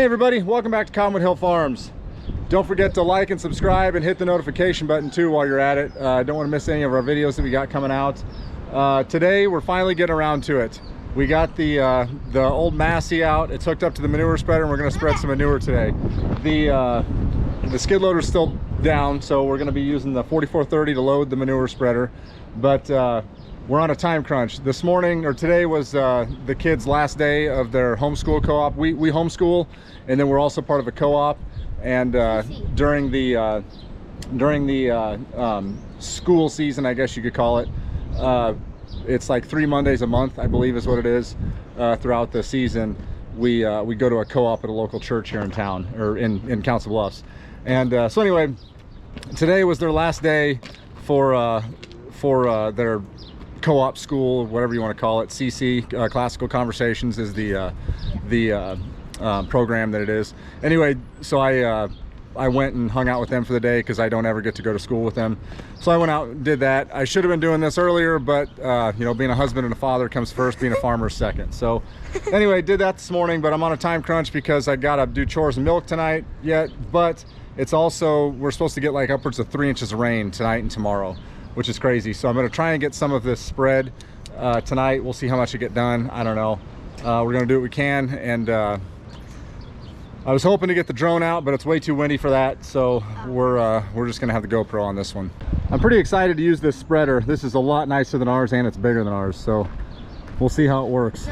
everybody, welcome back to Cottonwood Hill Farms. Don't forget to like and subscribe and hit the notification button too while you're at it. Don't want to miss any of our videos that we got coming out. Today we're finally getting around to it. We got the old Massey out. It's hooked up to the manure spreader and we're going to spread some manure today. The skid loader's still down, so we're going to be using the 4430 to load the manure spreader. But we're on a time crunch. This morning, or today, was the kids' last day of their homeschool co-op. We homeschool, and then we're also part of a co-op. And during the school season, I guess you could call it, it's like 3 Mondays a month, I believe is what it is. Throughout the season, we go to a co-op at a local church here in town, or in Council Bluffs. And so anyway, today was their last day for their co-op school, whatever you want to call it. CC, Classical Conversations, is the program that it is. Anyway, so I went and hung out with them for the day because I don't ever get to go to school with them. So I went out and did that. I should have been doing this earlier, but you know, being a husband and a father comes first, being a farmer is second. So anyway, did that this morning, but I'm on a time crunch because I gotta do chores and milk tonight yet. But it's also, we're supposed to get like upwards of 3 inches of rain tonight and tomorrow, which is crazy. So I'm gonna try and get some of this spread tonight. We'll see how much I get done. I don't know. We're gonna do what we can. And I was hoping to get the drone out, but it's way too windy for that. So we're just gonna have the GoPro on this one. I'm pretty excited to use this spreader. This is a lot nicer than ours and it's bigger than ours. So we'll see how it works.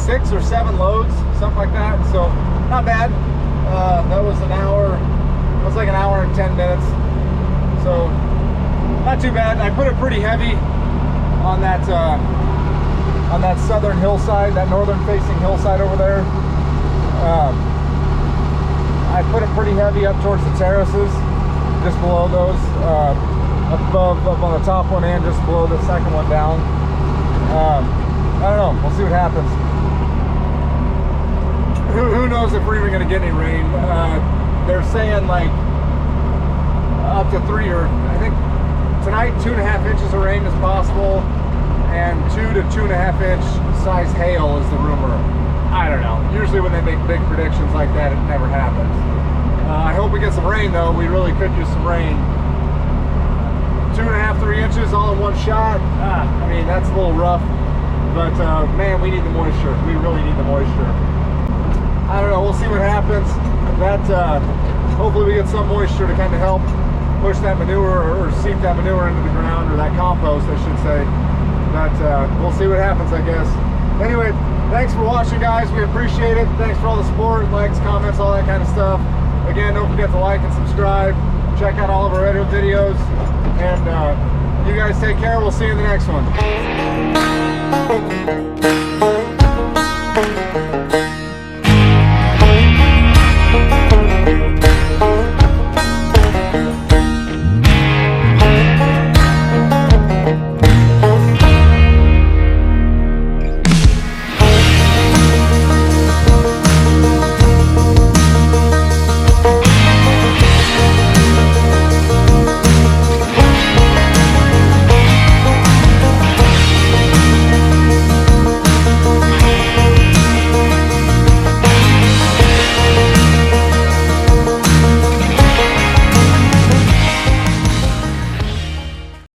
6 or 7 loads, something like that. So not bad. That was an hour. It was like an hour and 10 minutes. So not too bad. I put it pretty heavy on that southern hillside, that northern facing hillside over there. I put it pretty heavy up towards the terraces, just below those, up on the top one and just below the second one down. I don't know, we'll see what happens. Who knows if we're even going to get any rain. They're saying like up to 3, or I think tonight 2.5 inches of rain is possible, and 2 to 2.5 inch size hail is the rumor. I don't know. Usually when they make big predictions like that, it never happens. I hope we get some rain though. We really could use some rain. 2.5, 3 inches all in one shot. I mean, that's a little rough, but man, we need the moisture. We really need the moisture. I don't know. We'll see what happens. That hopefully we get some moisture to kind of help push that manure or seep that manure into the ground, or that compost, I should say. But we'll see what happens, I guess. Anyway, thanks for watching, guys. We appreciate it. Thanks for all the support, likes, comments, all that kind of stuff. Again, don't forget to like and subscribe. Check out all of our other videos. And you guys take care. We'll see you in the next one.